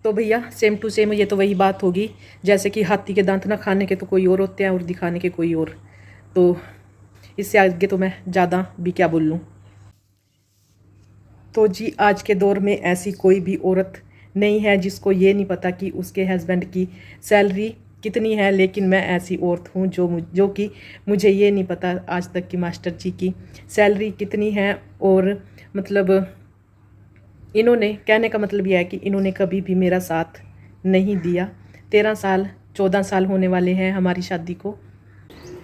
तो भैया same to same ये तो वही बात होगी जैसे कि हाथी के दांत ना खाने के तो कोई और होते हैं और दिखाने के कोई और। तो इससे आगे तो मैं ज़्यादा भी क्या बोल लूँ। तो जी आज के दौर में ऐसी कोई भी औरत नहीं है जिसको ये नहीं पता कि उसके हस्बैंड की सैलरी कितनी है, लेकिन मैं ऐसी औरत हूँ जो कि मुझे ये नहीं पता आज तक कि मास्टर जी की सैलरी कितनी है। और मतलब इन्होंने, कहने का मतलब यह है कि इन्होंने कभी भी मेरा साथ नहीं दिया। 13 साल 14 साल होने वाले हैं हमारी शादी को।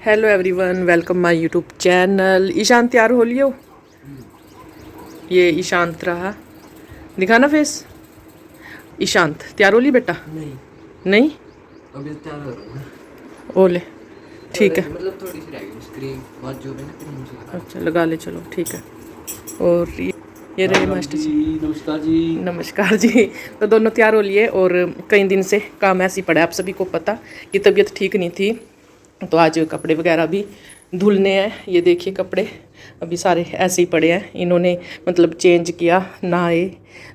Hello everyone, welcome my YouTube channel. Ishant तैयार हो लियो? ये ईशांत रहा, दिखाना फेस। ईशांत तैयार हो ली बेटा? नहीं अभी तैयार हो रहा है। ओले ठीक है, मतलब थोड़ी सी रह गई स्क्रीन बहुत जो है ना। अच्छा लगा ले, चलो ठीक है। और ये रहे मास्टर जी। नमस्कार जी। नमस्कार जी। तो दोनों तैयार हो लिए और कई दिन से काम ऐसे ही पड़ा है, आप सभी को पता कि तबीयत ठीक नहीं थी। तो आज कपड़े वगैरह भी धुलने हैं। ये देखिए कपड़े अभी सारे ऐसे ही पड़े हैं, इन्होंने मतलब चेंज किया नहाए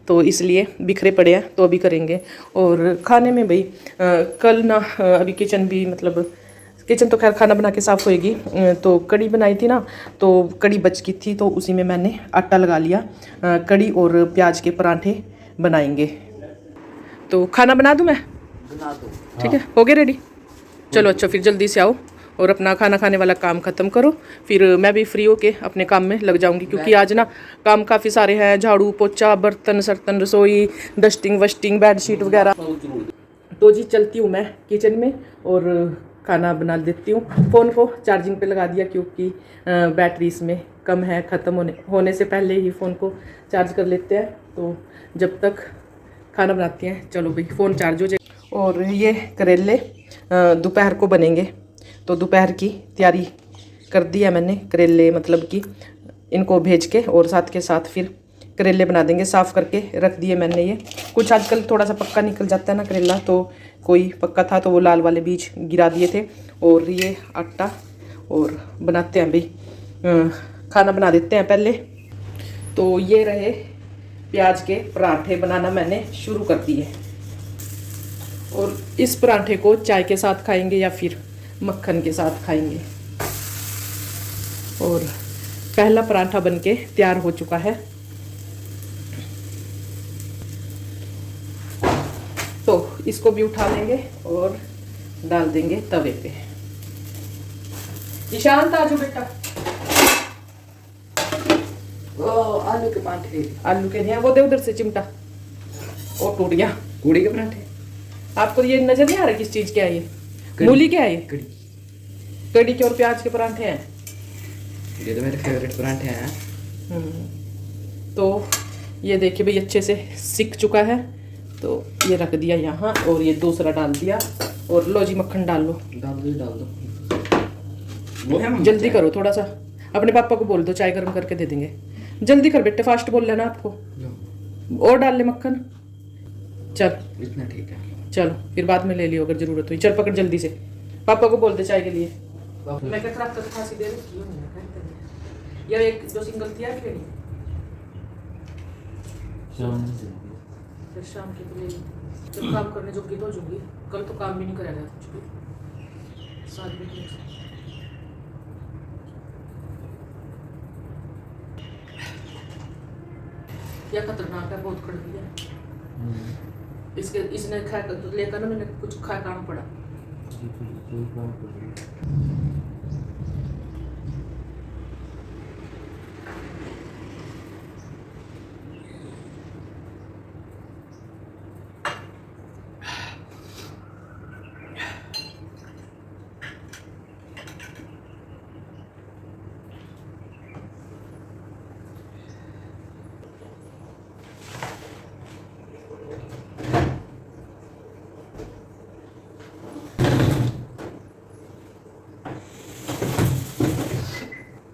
तो इसलिए बिखरे पड़े हैं, तो अभी करेंगे। और खाने में भाई कल ना अभी किचन भी मतलब किचन तो खैर खाना बना के साफ़ होएगी। तो कड़ी बनाई थी ना, तो कड़ी बच गई थी तो उसी में मैंने आटा लगा लिया। कड़ी और प्याज के पराठे बनाएंगे। तो खाना बना दूँ मैं? बना दो। ठीक है, हो गए रेडी? चलो अच्छा, फिर जल्दी से आओ और अपना खाना खाने वाला काम ख़त्म करो, फिर मैं भी फ्री होके अपने काम में लग जाऊंगी। क्योंकि आज ना काम काफ़ी सारे हैं, झाड़ू पोछा बर्तन सर्तन रसोई डस्टिंग वस्टिंग बेडशीट वगैरह। तो जी चलती हूँ मैं किचन में और खाना बना देती हूँ। फ़ोन को चार्जिंग पे लगा दिया क्योंकि बैटरी इसमें कम है, ख़त्म होने से पहले ही फ़ोन को चार्ज कर लेते हैं। तो जब तक खाना बनाती हैं, चलो भाई फ़ोन चार्ज हो जाए। और ये करेले दोपहर को बनेंगे, तो दोपहर की तैयारी कर दी है मैंने। करेले मतलब कि इनको भेज के और साथ के साथ फिर करेले बना देंगे। साफ़ करके रख दिए मैंने। ये कुछ आजकल थोड़ा सा पक्का निकल जाता है ना करेला, तो कोई पक्का था तो वो लाल वाले बीज गिरा दिए थे। और ये आटा और बनाते हैं भाई, खाना बना देते हैं पहले। तो ये रहे प्याज के पराठे बनाना मैंने शुरू कर दिए। और इस पराठे को चाय के साथ खाएंगे या फिर मक्खन के साथ खाएंगे। और पहला पराठा बनके तैयार हो चुका है, तो इसको भी उठा लेंगे और डाल देंगे तवे पे। ईशांत आ जाओ बेटा। आलू के पराठे। आलू के नहीं है, वो दे उधर से चिमटा। और टूट गया। कूड़ी के पराठे। आपको ये नजर नहीं आ रहा किस चीज के है ये? मूली क्या है ये? कड़ी। कड़ी के और प्याज के पराठे हैं। ये तो मेरे फेवरेट पराठे हैं। तो ये देखिए भाई अच्छे से सिक चुका है, तो ये रख दिया यहाँ और ये दूसरा डाल दिया। और लो जी मक्खन डाल लो। डाल दो। वो है जल्दी करो थोड़ा सा, अपने पापा को बोल दो चाय गर्म करके दे देंगे। जल्दी कर बेटे, फास्ट बोल लेना आपको। और डाल ले मक्खन। चल इतना ठीक है। चलो फिर बाद में ले लियो अगर जरूरत हुई। चल पकड़ जल्दी से, पापा को बोलते चाय के लिए। मैं क्या खराब कर खांसी दे रही हूँ या एक जो सिंगल थी यार लेनी फिर शाम के लिए जब काम करने जोगी तो जोगी। कल तो काम भी नहीं करेगा कुछ भी। साथ में या खतरनाक है, बहुत कड़वी है। इसने खा तो लेकर ना मैंने कुछ खा काम पड़ा।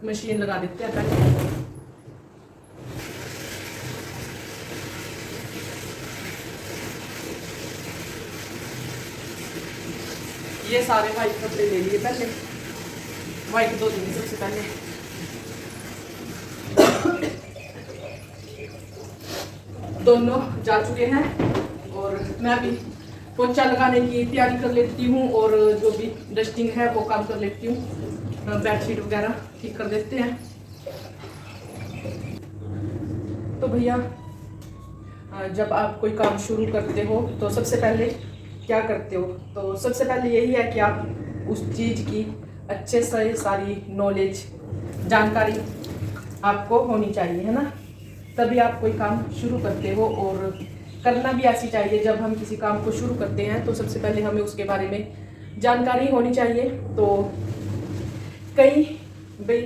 मशीन लगा देते हैं पहले। ये सारे वाइट कपड़े ले लिए पहले, वाइट धो देंगे सबसे पहले। दोनों जा चुके हैं और मैं अभी पोछा लगाने की तैयारी कर लेती हूँ और जो भी डस्टिंग है वो काम कर लेती हूँ। बेडशीट वगैरह ठीक कर देते हैं। तो भैया जब आप कोई काम शुरू करते हो तो सबसे पहले क्या करते हो? तो सबसे पहले यही है कि आप उस चीज़ की अच्छे से सारी नॉलेज, जानकारी आपको होनी चाहिए, है ना। तभी आप कोई काम शुरू करते हो और करना भी ऐसी चाहिए। जब हम किसी काम को शुरू करते हैं तो सबसे पहले हमें उसके बारे में जानकारी होनी चाहिए। तो कई भाई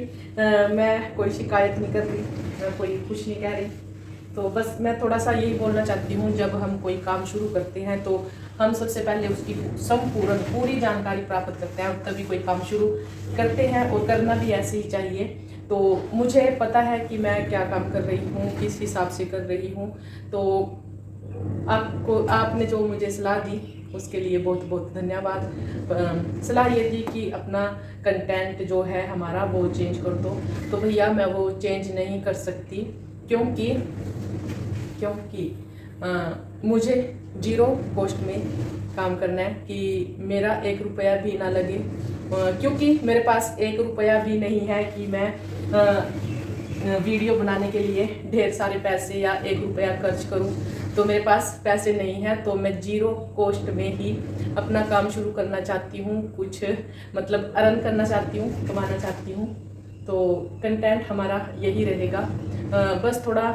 मैं कोई शिकायत नहीं कर रही, मैं कोई कुछ नहीं कह रही। तो बस मैं थोड़ा सा यही बोलना चाहती हूँ, जब हम कोई काम शुरू करते हैं तो हम सबसे पहले उसकी संपूर्ण पूरी जानकारी प्राप्त करते हैं और तभी कोई काम शुरू करते हैं, और करना भी ऐसे ही चाहिए। तो मुझे पता है कि मैं क्या काम कर रही हूँ, किस हिसाब से कर रही हूँ। तो आपने जो मुझे सलाह दी उसके लिए बहुत बहुत धन्यवाद। सलाह ये थी कि अपना कंटेंट जो है हमारा वो चेंज कर दो। तो भैया मैं वो चेंज नहीं कर सकती क्योंकि मुझे 0 कॉस्ट में काम करना है, कि मेरा 1 रुपया भी ना लगे, क्योंकि मेरे पास 1 रुपया भी नहीं है कि मैं वीडियो बनाने के लिए ढेर सारे पैसे या 1 रुपया खर्च करूं। तो मेरे पास पैसे नहीं है, तो मैं 0 कॉस्ट में ही अपना काम शुरू करना चाहती हूँ, कुछ मतलब अर्न करना चाहती हूँ, कमाना चाहती हूँ। तो कंटेंट हमारा यही रहेगा। बस थोड़ा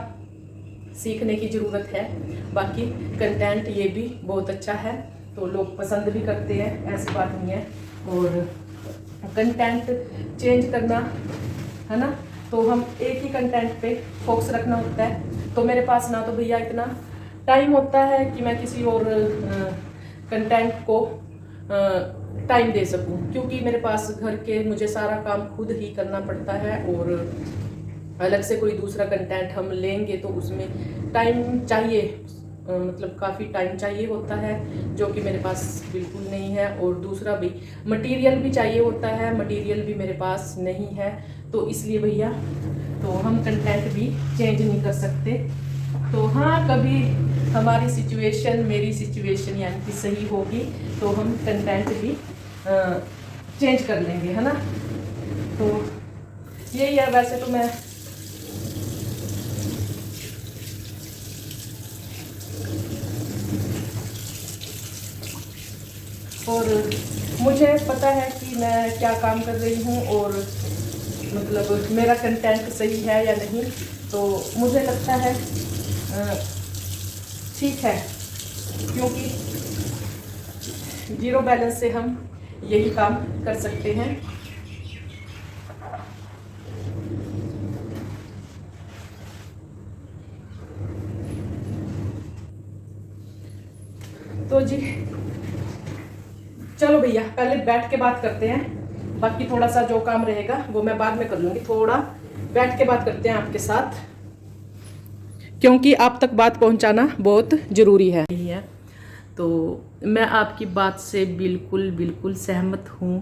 सीखने की ज़रूरत है, बाकी कंटेंट ये भी बहुत अच्छा है, तो लोग पसंद भी करते हैं, ऐसी बात नहीं है। और कंटेंट चेंज करना है ना, तो हम एक ही कंटेंट पे फोकस रखना होता है। तो मेरे पास ना तो भैया इतना टाइम होता है कि मैं किसी और कंटेंट को टाइम दे सकूं, क्योंकि मेरे पास घर के मुझे सारा काम खुद ही करना पड़ता है, और अलग से कोई दूसरा कंटेंट हम लेंगे तो उसमें टाइम चाहिए, मतलब काफ़ी टाइम चाहिए होता है, जो कि मेरे पास बिल्कुल नहीं है। और दूसरा भी मटेरियल भी चाहिए होता है, मटेरियल भी मेरे पास नहीं है। तो इसलिए भैया तो हम कंटेंट भी चेंज नहीं कर सकते। तो हाँ, कभी हमारी सिचुएशन, मेरी सिचुएशन यानी कि सही होगी तो हम कंटेंट भी चेंज कर लेंगे, है ना। तो यही है। वैसे तो मैं और मुझे पता है कि मैं क्या काम कर रही हूँ और मतलब मेरा कंटेंट सही है या नहीं। तो मुझे लगता है ठीक है, क्योंकि 0 बैलेंस से हम यही काम कर सकते हैं। तो जी चलो भैया, पहले बैठ के बात करते हैं, बाकी थोड़ा सा जो काम रहेगा वो मैं बाद में कर लूँगी। थोड़ा बैठ के बात करते हैं आपके साथ, क्योंकि आप तक बात पहुंचाना बहुत ज़रूरी है। तो मैं आपकी बात से बिल्कुल सहमत हूँ,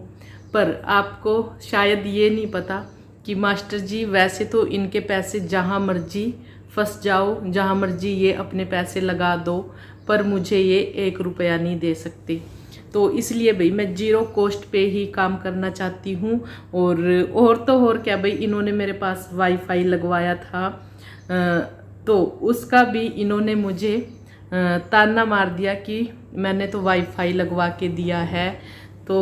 पर आपको शायद ये नहीं पता कि मास्टर जी वैसे तो इनके पैसे जहाँ मर्जी फंस जाओ, जहाँ मर्जी ये अपने पैसे लगा दो, पर मुझे ये 1 रुपया नहीं दे सकते। तो इसलिए भाई मैं 0 कॉस्ट पे ही काम करना चाहती हूँ। और तो और क्या भाई, इन्होंने मेरे पास वाईफाई लगवाया था, तो उसका भी इन्होंने मुझे ताना मार दिया कि मैंने तो वाईफाई लगवा के दिया है। तो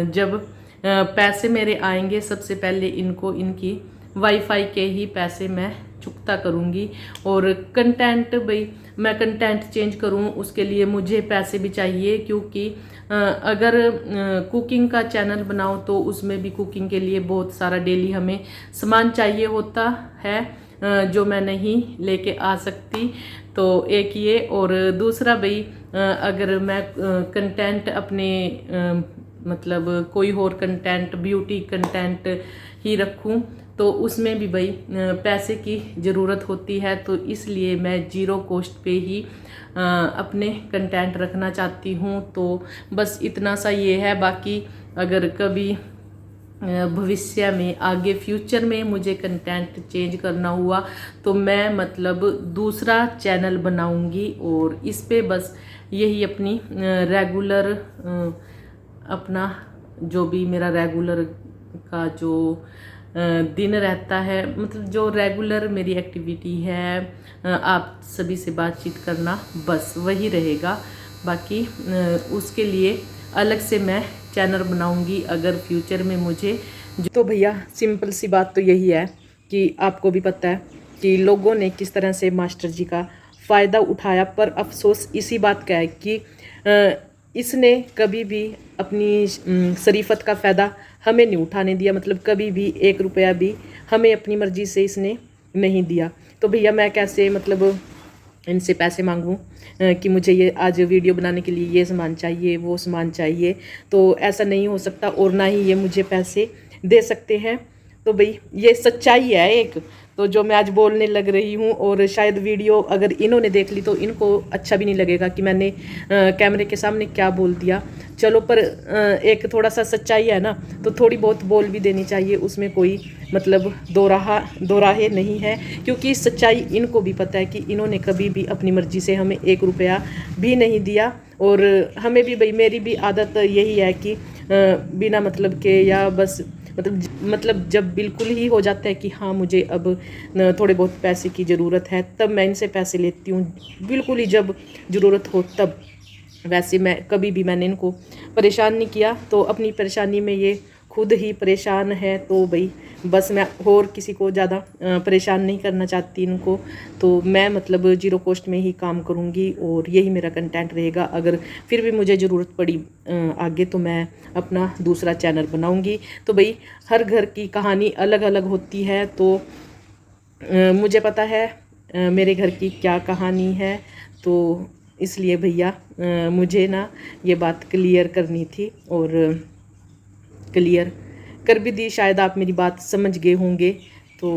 जब पैसे मेरे आएंगे सबसे पहले इनको इनकी वाईफाई के ही पैसे मैं चुकता करूँगी। और कंटेंट भाई मैं कंटेंट चेंज करूँ उसके लिए मुझे पैसे भी चाहिए, क्योंकि अगर कुकिंग का चैनल बनाओ तो उसमें भी कुकिंग के लिए बहुत सारा डेली हमें सामान चाहिए होता है, जो मैं नहीं लेके आ सकती। तो एक ये, और दूसरा भाई अगर मैं कंटेंट अपने मतलब कोई और कंटेंट, ब्यूटी कंटेंट ही रखूं तो उसमें भी भाई पैसे की ज़रूरत होती है। तो इसलिए मैं 0 कॉस्ट पे ही अपने कंटेंट रखना चाहती हूँ। तो बस इतना सा ये है। बाकी अगर कभी भविष्य में आगे फ्यूचर में मुझे कंटेंट चेंज करना हुआ तो मैं मतलब दूसरा चैनल बनाऊंगी और इस पे बस यही अपनी रेगुलर अपना जो भी मेरा रेगुलर का जो दिन रहता है, मतलब जो रेगुलर मेरी एक्टिविटी है आप सभी से बातचीत करना, बस वही रहेगा। बाकी उसके लिए अलग से मैं चैनल बनाऊंगी अगर फ्यूचर में मुझे। तो भैया सिंपल सी बात तो यही है कि आपको भी पता है कि लोगों ने किस तरह से मास्टर जी का फ़ायदा उठाया, पर अफसोस इसी बात का है कि इसने कभी भी अपनी शरीफत का फ़ायदा हमें नहीं उठाने दिया, मतलब कभी भी 1 रुपया भी हमें अपनी मर्ज़ी से इसने नहीं दिया। तो भैया मैं कैसे मतलब इनसे पैसे मांगूं कि मुझे ये आज वीडियो बनाने के लिए ये सामान चाहिए, वो सामान चाहिए, तो ऐसा नहीं हो सकता और ना ही ये मुझे पैसे दे सकते हैं। तो भाई ये सच्चाई है एक, तो जो मैं आज बोलने लग रही हूँ, और शायद वीडियो अगर इन्होंने देख ली तो इनको अच्छा भी नहीं लगेगा कि मैंने कैमरे के सामने क्या बोल दिया। चलो पर एक थोड़ा सा सच्चाई है ना, तो थोड़ी बहुत बोल भी देनी चाहिए, उसमें कोई मतलब दो राहे नहीं है, क्योंकि सच्चाई इनको भी पता है कि इन्होंने कभी भी अपनी मर्ज़ी से हमें 1 रुपया भी नहीं दिया। और हमें भी भाई, मेरी भी आदत यही है कि बिना मतलब के या बस मतलब जब बिल्कुल ही हो जाता है कि हाँ मुझे अब थोड़े बहुत पैसे की ज़रूरत है, तब मैं इनसे पैसे लेती हूँ, बिल्कुल ही जब ज़रूरत हो तब। वैसे मैं कभी भी मैंने इनको परेशान नहीं किया, तो अपनी परेशानी में ये खुद ही परेशान है, तो भाई बस मैं और किसी को ज़्यादा परेशान नहीं करना चाहती इनको। तो मैं मतलब ज़ीरो कॉस्ट में ही काम करूँगी और यही मेरा कंटेंट रहेगा। अगर फिर भी मुझे ज़रूरत पड़ी आगे तो मैं अपना दूसरा चैनल बनाऊँगी। तो भाई हर घर की कहानी अलग अलग होती है, तो मुझे पता है मेरे घर की क्या कहानी है, तो इसलिए भैया मुझे ना ये बात क्लियर करनी थी और क्लियर कर भी दी। शायद आप मेरी बात समझ गए होंगे। तो